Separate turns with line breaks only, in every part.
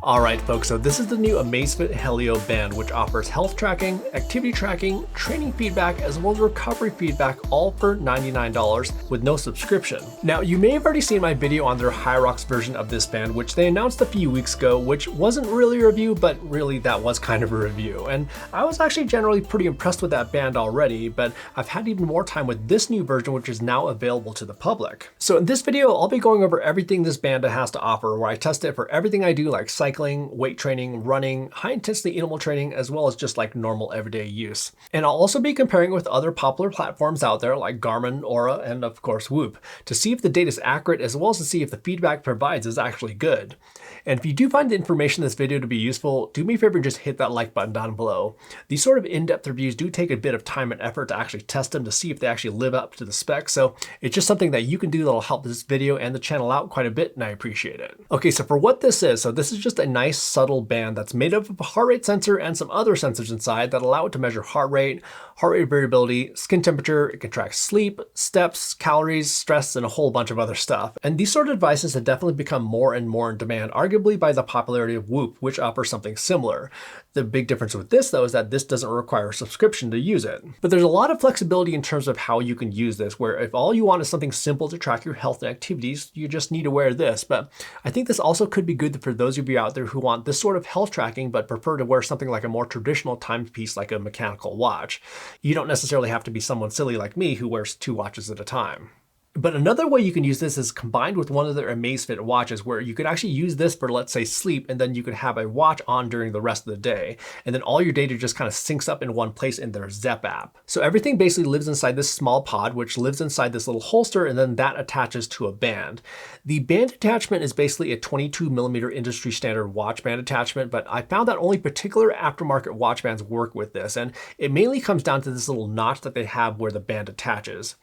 Alright folks, so this is the new Amazfit Helio band, which offers health tracking, activity tracking, training feedback, as well as recovery feedback, all for $99 with no subscription. Now, you may have already seen my video on their Hyrox version of this band, which they announced a few weeks ago, which wasn't really a review, but really that was kind of a review. And I was actually generally pretty impressed with that band already, but I've had even more time with this new version, which is now available to the public. So in this video, I'll be going over everything this band has to offer, where I test it for everything I do, like cycling, weight training, running, high intensity interval training, as well as just like normal everyday use. And I'll also be comparing with other popular platforms out there like Garmin, Aura, and of course Whoop, to see if the data is accurate, as well as to see if the feedback provides is actually good. And if you do find the information in this video to be useful, do me a favor and just hit that like button down below. These sort of in-depth reviews do take a bit of time and effort to actually test them to see if they actually live up to the specs, so it's just something that you can do that'll help this video and the channel out quite a bit, and I appreciate it. Okay, so for what this is, so this is just a nice subtle band that's made up of a heart rate sensor and some other sensors inside that allow it to measure heart rate variability, skin temperature. It can track sleep, steps, calories, stress, and a whole bunch of other stuff. And these sort of devices have definitely become more and more in demand, arguably by the popularity of Whoop, which offers something similar. The big difference with this, though, is that this doesn't require a subscription to use it. But there's a lot of flexibility in terms of how you can use this, where if all you want is something simple to track your health and activities, you just need to wear this. But I think this also could be good for those of you out there who want this sort of health tracking, but prefer to wear something like a more traditional timepiece like a mechanical watch. You don't necessarily have to be someone silly like me who wears 2 watches at a time. But another way you can use this is combined with one of their Amazfit watches, where you could actually use this for, let's say, sleep, and then you could have a watch on during the rest of the day. And then all your data just kind of syncs up in one place in their Zepp app. So everything basically lives inside this small pod, which lives inside this little holster, and then that attaches to a band. The band attachment is basically a 22mm industry standard watch band attachment, but I found that only particular aftermarket watch bands work with this, and it mainly comes down to this little notch that they have where the band attaches.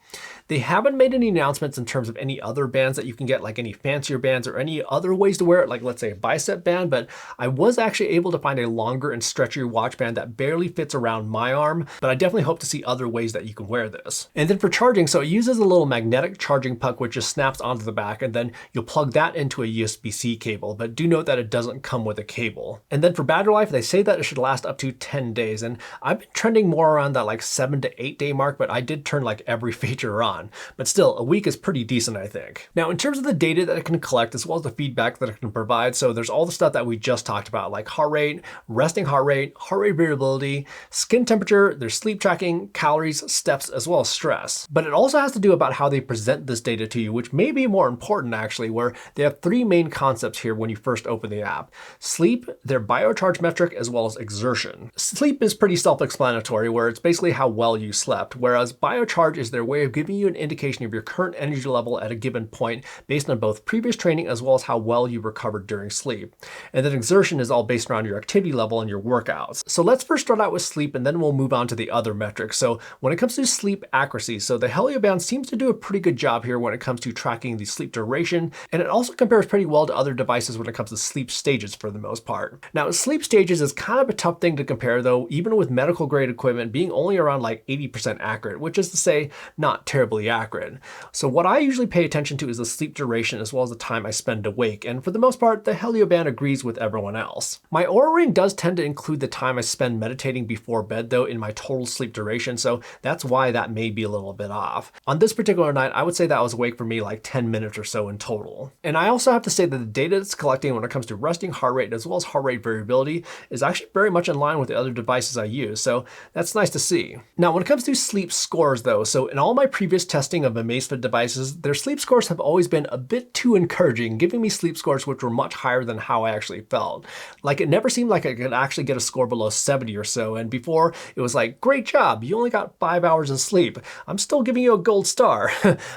They haven't made any announcements in terms of any other bands that you can get, like any fancier bands or any other ways to wear it, like let's say a bicep band, but I was actually able to find a longer and stretchier watch band that barely fits around my arm, but I definitely hope to see other ways that you can wear this. And then for charging, so it uses a little magnetic charging puck which just snaps onto the back, and then you'll plug that into a USB-C cable, but do note that it doesn't come with a cable. And then for battery life, they say that it should last up to 10 days, and I've been trending more around that like 7 to 8 day mark, but I did turn like every feature on. But still, a week is pretty decent, I think. Now, in terms of the data that it can collect, as well as the feedback that it can provide, so there's all the stuff that we just talked about, like heart rate, resting heart rate variability, skin temperature, there's sleep tracking, calories, steps, as well as stress. But it also has to do about how they present this data to you, which may be more important actually, where they have 3 main concepts here when you first open the app: sleep, their biocharge metric, as well as exertion. Sleep is pretty self-explanatory, where it's basically how well you slept, whereas biocharge is their way of giving you an indication of your current energy level at a given point based on both previous training as well as how well you recovered during sleep. And then exertion is all based around your activity level and your workouts. So let's first start out with sleep, and then we'll move on to the other metrics. So when it comes to sleep accuracy, so the Helio band seems to do a pretty good job here when it comes to tracking the sleep duration, and it also compares pretty well to other devices when it comes to sleep stages for the most part. Now, sleep stages is kind of a tough thing to compare though, even with medical grade equipment being only around like 80% accurate, which is to say not terribly accurate. So what I usually pay attention to is the sleep duration as well as the time I spend awake, and for the most part, the Helio band agrees with everyone else. My Oura Ring does tend to include the time I spend meditating before bed though in my total sleep duration, so that's why that may be a little bit off. On this particular night, I would say that I was awake for me like 10 minutes or so in total. And I also have to say that the data it's collecting when it comes to resting heart rate as well as heart rate variability is actually very much in line with the other devices I use, so that's nice to see. Now, when it comes to sleep scores though, so in all my previous testing of Amazfit devices, their sleep scores have always been a bit too encouraging, giving me sleep scores which were much higher than how I actually felt. Like, it never seemed like I could actually get a score below 70 or so, and before it was like, great job, you only got 5 hours of sleep. I'm still giving you a gold star.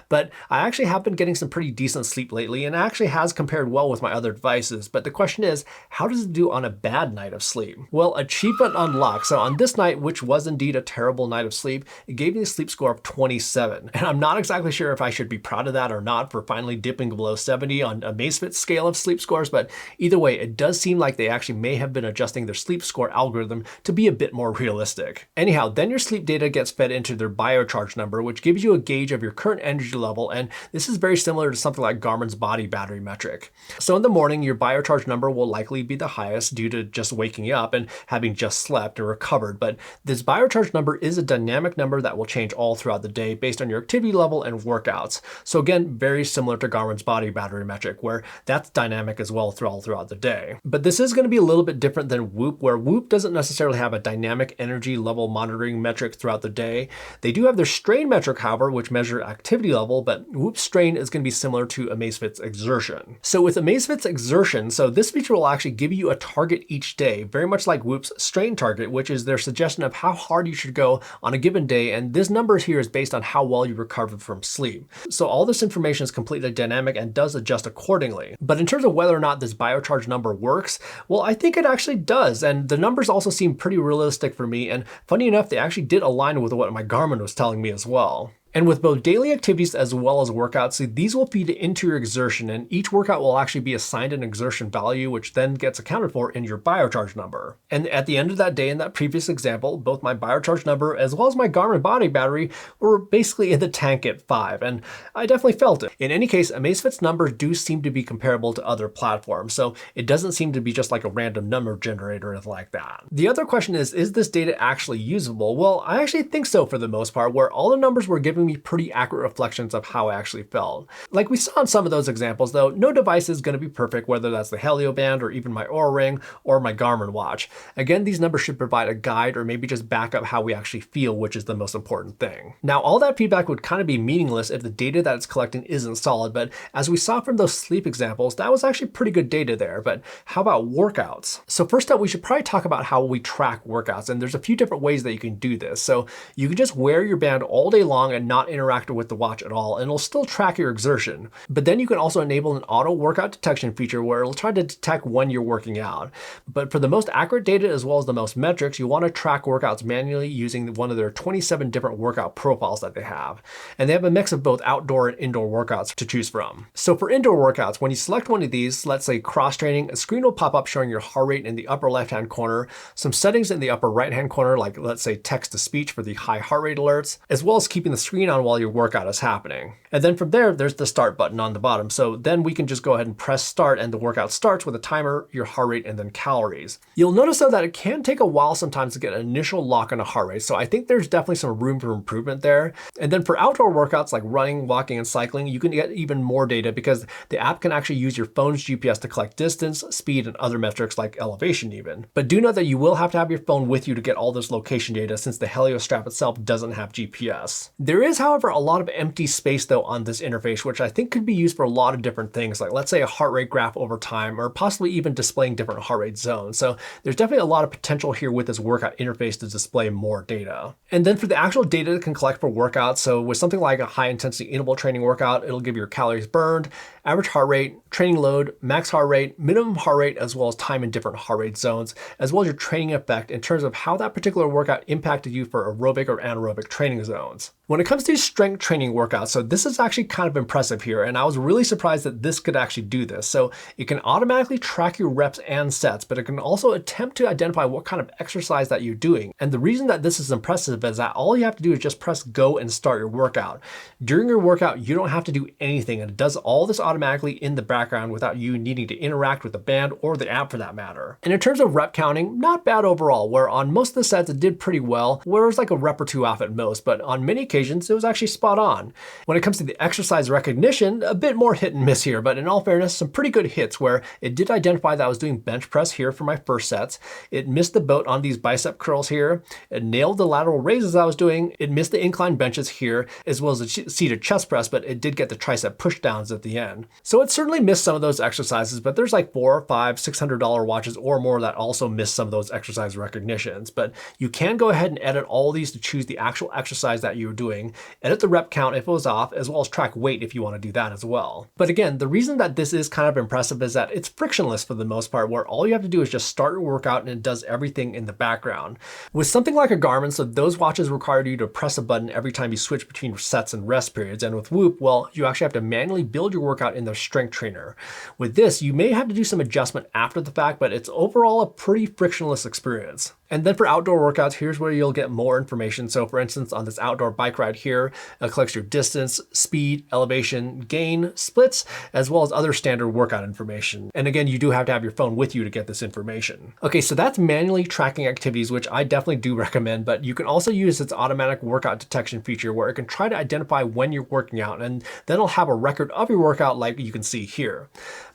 But I actually have been getting some pretty decent sleep lately, and it actually has compared well with my other devices. But the question is, how does it do on a bad night of sleep? Well, achievement unlocked. So on this night, which was indeed a terrible night of sleep, it gave me a sleep score of 27. And I'm not exactly sure sure if I should be proud of that or not for finally dipping below 70 on Amazfit's scale of sleep scores, but either way, it does seem like they actually may have been adjusting their sleep score algorithm to be a bit more realistic. Anyhow, then your sleep data gets fed into their biocharge number, which gives you a gauge of your current energy level, and this is very similar to something like Garmin's body battery metric. So in the morning, your biocharge number will likely be the highest due to just waking up and having just slept and recovered, but this biocharge number is a dynamic number that will change all throughout the day based on your activity level and workouts. So again, very similar to Garmin's body battery metric, where that's dynamic as well throughout the day. But this is going to be a little bit different than Whoop, where Whoop doesn't necessarily have a dynamic energy level monitoring metric throughout the day. They do have their strain metric, however, which measure activity level, but Whoop's strain is going to be similar to Amazfit's exertion. So with Amazfit's exertion, so this feature will actually give you a target each day, very much like Whoop's strain target, which is their suggestion of how hard you should go on a given day, and this number here is based on how well you recovered from sleep. So all this information is completely dynamic and does adjust accordingly. But in terms of whether or not this biocharge number works, well, I think it actually does, and the numbers also seem pretty realistic for me, and funny enough, they actually did align with what my Garmin was telling me as well. And with both daily activities as well as workouts, these will feed into your exertion, and each workout will actually be assigned an exertion value, which then gets accounted for in your biocharge number. And at the end of that day in that previous example, both my biocharge number as well as my Garmin body battery were basically in the tank at 5, and I definitely felt it. In any case, Amazfit's numbers do seem to be comparable to other platforms, so it doesn't seem to be just like a random number generator or anything like that. The other question is this data actually usable? Well, I actually think so for the most part, where all the numbers were giving me pretty accurate reflections of how I actually felt. Like we saw in some of those examples though, no device is going to be perfect, whether that's the Helio band or even my Oura Ring or my Garmin watch. Again, these numbers should provide a guide or maybe just back up how we actually feel, which is the most important thing. Now, all that feedback would kind of be meaningless if the data that it's collecting isn't solid, but as we saw from those sleep examples, that was actually pretty good data there. But how about workouts? So first up, we should probably talk about how we track workouts, and there's a few different ways that you can do this. So you can just wear your band all day long and not interact with the watch at all, and it'll still track your exertion. But then you can also enable an auto workout detection feature where it'll try to detect when you're working out. But for the most accurate data as well as the most metrics, you want to track workouts manually using one of their 27 different workout profiles that they have. And they have a mix of both outdoor and indoor workouts to choose from. So for indoor workouts, when you select one of these, let's say cross training, a screen will pop up showing your heart rate in the upper left-hand corner, some settings in the upper right-hand corner, like let's say text to speech for the high heart rate alerts, as well as keeping the screen on while your workout is happening. And then from there, there's the start button on the bottom. So then we can just go ahead and press start, and the workout starts with a timer, your heart rate, and then calories. You'll notice though that it can take a while sometimes to get an initial lock on a heart rate. So I think there's definitely some room for improvement there. And then for outdoor workouts like running, walking, and cycling, you can get even more data because the app can actually use your phone's GPS to collect distance, speed, and other metrics like elevation even. But do note that you will have to have your phone with you to get all this location data since the Helio strap itself doesn't have GPS. There is, however, a lot of empty space though on this interface, which I think could be used for a lot of different things, like let's say a heart rate graph over time, or possibly even displaying different heart rate zones. So there's definitely a lot of potential here with this workout interface to display more data. And then for the actual data it can collect for workouts, so with something like a high intensity interval training workout, it'll give your calories burned, average heart rate, training load, max heart rate, minimum heart rate, as well as time in different heart rate zones, as well as your training effect in terms of how that particular workout impacted you for aerobic or anaerobic training zones. When it comes to strength training workouts, so this is actually kind of impressive here, and I was really surprised that this could actually do this. So it can automatically track your reps and sets, but it can also attempt to identify what kind of exercise that you're doing. And the reason that this is impressive is that all you have to do is just press go and start your workout. During your workout, you don't have to do anything, and it does all this automatically in the background without you needing to interact with the band or the app for that matter. And in terms of rep counting, not bad overall, where on most of the sets it did pretty well, where it was like a rep or two off at most, but on many occasions it was actually spot on. When it comes to the exercise recognition, a bit more hit and miss here, but in all fairness, some pretty good hits where it did identify that I was doing bench press here for my first sets. It missed the boat on these bicep curls here. It nailed the lateral raises I was doing. It missed the incline benches here, as well as the seated chest press, but it did get the tricep push downs at the end. So it certainly missed some of those exercises, but there's like $400, $500, $600 watches or more that also miss some of those exercise recognitions. But you can go ahead and edit all these to choose the actual exercise that you're doing doing, edit the rep count if it was off, as well as track weight if you want to do that as well. But again, the reason that this is kind of impressive is that it's frictionless for the most part, where all you have to do is just start your workout and it does everything in the background. With something like a Garmin, so those watches require you to press a button every time you switch between sets and rest periods. And with Whoop, well, you actually have to manually build your workout in their strength trainer. With this, you may have to do some adjustment after the fact, but it's overall a pretty frictionless experience. And then for outdoor workouts, here's where you'll get more information. So for instance, on this outdoor bike ride here, it collects your distance, speed, elevation, gain, splits, as well as other standard workout information. And again, you do have to have your phone with you to get this information. Okay, so that's manually tracking activities, which I definitely do recommend, but you can also use its automatic workout detection feature where it can try to identify when you're working out, and then it'll have a record of your workout like you can see here.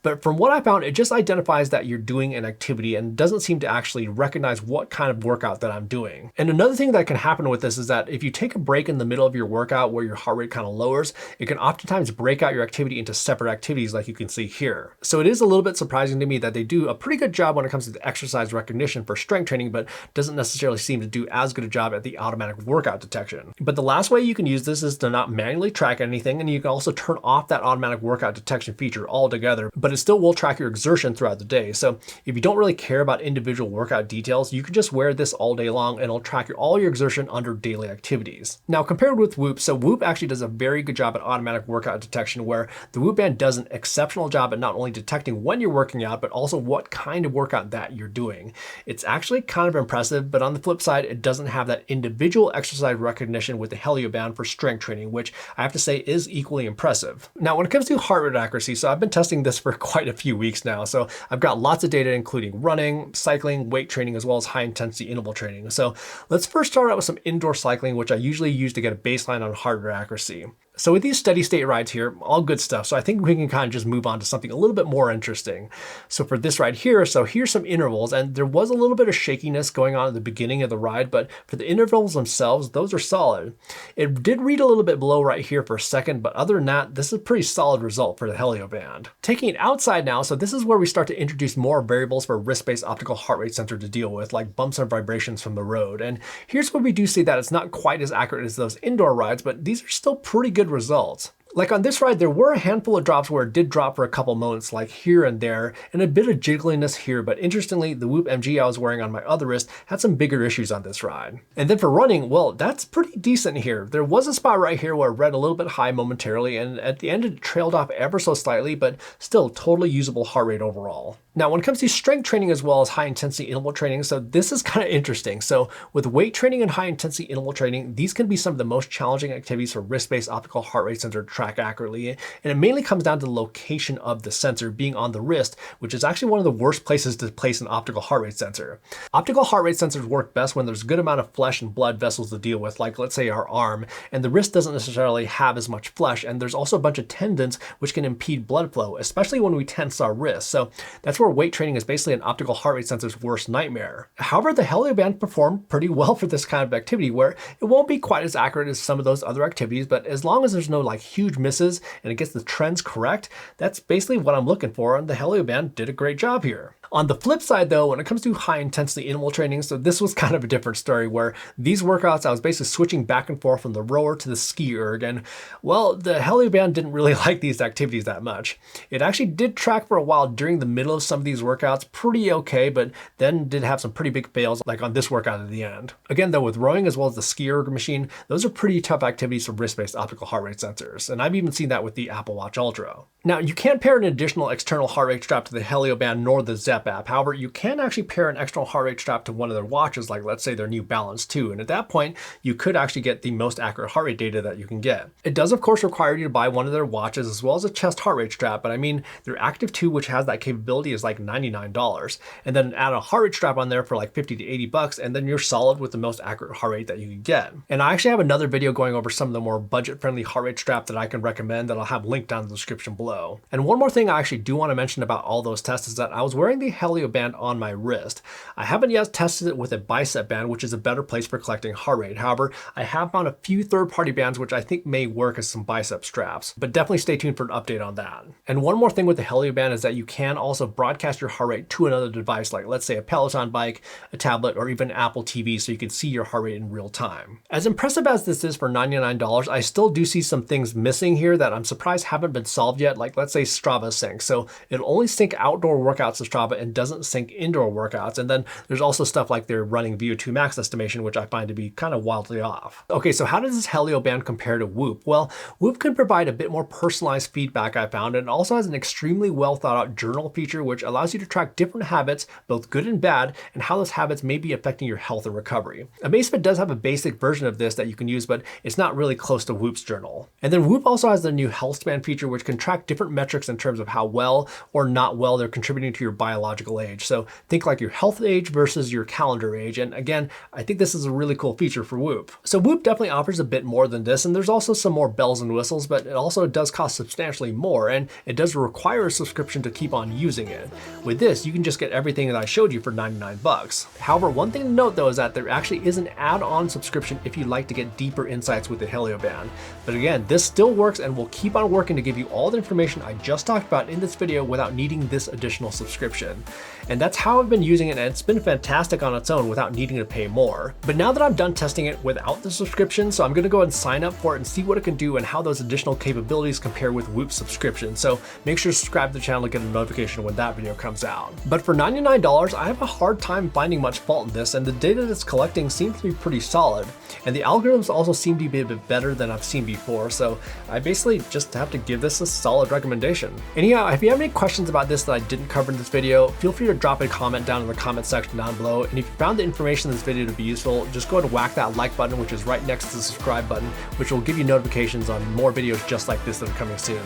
But from what I found, it just identifies that you're doing an activity and doesn't seem to actually recognize what kind of workout that I'm doing. And another thing that can happen with this is that if you take a break in the middle of your workout where your heart rate kind of lowers, it can oftentimes break out your activity into separate activities like you can see here. So it is a little bit surprising to me that they do a pretty good job when it comes to the exercise recognition for strength training, but doesn't necessarily seem to do as good a job at the automatic workout detection. But the last way you can use this is to not manually track anything, and you can also turn off that automatic workout detection feature altogether, but it still will track your exertion throughout the day. So if you don't really care about individual workout details, you can just wear this all day long and it'll track all your exertion under daily activities. Now compared with Whoop, so Whoop actually does a very good job at automatic workout detection, where the Whoop band does an exceptional job at not only detecting when you're working out, but also what kind of workout that you're doing. It's actually kind of impressive, but on the flip side, it doesn't have that individual exercise recognition with the Helio band for strength training, which I have to say is equally impressive. Now when it comes to heart rate accuracy, so I've been testing this for quite a few weeks now, so I've got lots of data including running, cycling, weight training, as well as high intensity interval training. So let's first start out with some indoor cycling, which I usually use to get a baseline on heart rate accuracy. So with these steady state rides here, all good stuff. So I think we can kind of just move on to something a little bit more interesting. So for this ride here, so here's some intervals, and there was a little bit of shakiness going on at the beginning of the ride, but for the intervals themselves, those are solid. It did read a little bit below right here for a second, but other than that, this is a pretty solid result for the Helio band. Taking it outside now, so this is where we start to introduce more variables for wrist-based optical heart rate sensor to deal with, like bumps and vibrations from the road. And here's where we do see that it's not quite as accurate as those indoor rides, but these are still pretty good results. Like on this ride, there were a handful of drops where it did drop for a couple moments, like here and there, and a bit of jiggliness here, but interestingly, the Whoop MG I was wearing on my other wrist had some bigger issues on this ride. And then for running, well, that's pretty decent here. There was a spot right here where it read a little bit high momentarily, and at the end it trailed off ever so slightly, but still totally usable heart rate overall. Now, when it comes to strength training as well as high intensity interval training, so this is kind of interesting. So with weight training and high intensity interval training, these can be some of the most challenging activities for wrist-based optical heart rate sensor to track accurately. And it mainly comes down to the location of the sensor being on the wrist, which is actually one of the worst places to place an optical heart rate sensor. Optical heart rate sensors work best when there's a good amount of flesh and blood vessels to deal with, like let's say our arm, and the wrist doesn't necessarily have as much flesh, and there's also a bunch of tendons which can impede blood flow, especially when we tense our wrists. So that's where weight training is basically an optical heart rate sensor's worst nightmare. However, the Helio band performed pretty well for this kind of activity, where it won't be quite as accurate as some of those other activities, but as long as there's no like huge misses and it gets the trends correct, that's basically what I'm looking for, and the Helio band did a great job here. On the flip side though, when it comes to high intensity interval training, so this was kind of a different story, where these workouts I was basically switching back and forth from the rower to the ski erg, and well, the Helio band didn't really like these activities that much. It actually did track for a while during the middle of some of these workouts pretty okay, but then did have some pretty big fails like on this workout at the end. Again though, with rowing as well as the ski erg machine, those are pretty tough activities for wrist-based optical heart rate sensors, and I've even seen that with the Apple Watch Ultra. Now, you can't pair an additional external heart rate strap to the Helio band nor the Zepp app. However, you can actually pair an external heart rate strap to one of their watches, like let's say their New Balance 2, and at that point, you could actually get the most accurate heart rate data that you can get. It does of course require you to buy one of their watches as well as a chest heart rate strap, but I mean, their Active 2, which has that capability, is like $99. And then add a heart rate strap on there for like 50 to 80 bucks, and then you're solid with the most accurate heart rate that you can get. And I actually have another video going over some of the more budget-friendly heart rate strap that I can recommend that I'll have linked down in the description below. below. And one more thing I actually do want to mention about all those tests is that I was wearing the Helio band on my wrist. I haven't yet tested it with a bicep band, which is a better place for collecting heart rate. However, I have found a few third-party bands which I think may work as some bicep straps, but definitely stay tuned for an update on that. And one more thing with the Helio band is that you can also broadcast your heart rate to another device, like let's say a Peloton bike, a tablet, or even Apple TV, so you can see your heart rate in real time. As impressive as this is for $99, I still do see some things missing here that I'm surprised haven't been solved yet, like let's say Strava sync. So it'll only sync outdoor workouts to Strava and doesn't sync indoor workouts. And then there's also stuff like their running VO2 max estimation, which I find to be kind of wildly off. Okay, so how does this Helio band compare to Whoop? Well, Whoop can provide a bit more personalized feedback, I found, and it also has an extremely well thought out journal feature, which allows you to track different habits, both good and bad, and how those habits may be affecting your health and recovery. Amazfit does have a basic version of this that you can use, but it's not really close to Whoop's journal. And then Whoop also has the new health span feature, which can track different metrics in terms of how well or not well they're contributing to your biological age. So think like your health age versus your calendar age. And again, I think this is a really cool feature for Whoop. So Whoop definitely offers a bit more than this, and there's also some more bells and whistles, but it also does cost substantially more, and it does require a subscription to keep on using it. With this, you can just get everything that I showed you for 99 bucks. However, one thing to note though is that there actually is an add-on subscription if you'd like to get deeper insights with the Helio band. But again, this still works and will keep on working to give you all the information I just talked about in this video without needing this additional subscription. And that's how I've been using it, and it's been fantastic on its own without needing to pay more. But now that I'm done testing it without the subscription, so I'm gonna go ahead and sign up for it and see what it can do and how those additional capabilities compare with Whoop's subscription. So make sure to subscribe to the channel to get a notification when that video comes out. But for $99, I have a hard time finding much fault in this, and the data that's collecting seems to be pretty solid. And the algorithms also seem to be a bit better than I've seen before, so I basically just have to give this a solid recommendation. Anyhow, if you have any questions about this that I didn't cover in this video, feel free to drop a comment down in the comment section down below. And if you found the information in this video to be useful, just go ahead and whack that like button, which is right next to the subscribe button, which will give you notifications on more videos just like this that are coming soon.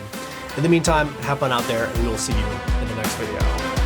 In the meantime, have fun out there, and we will see you in the next video.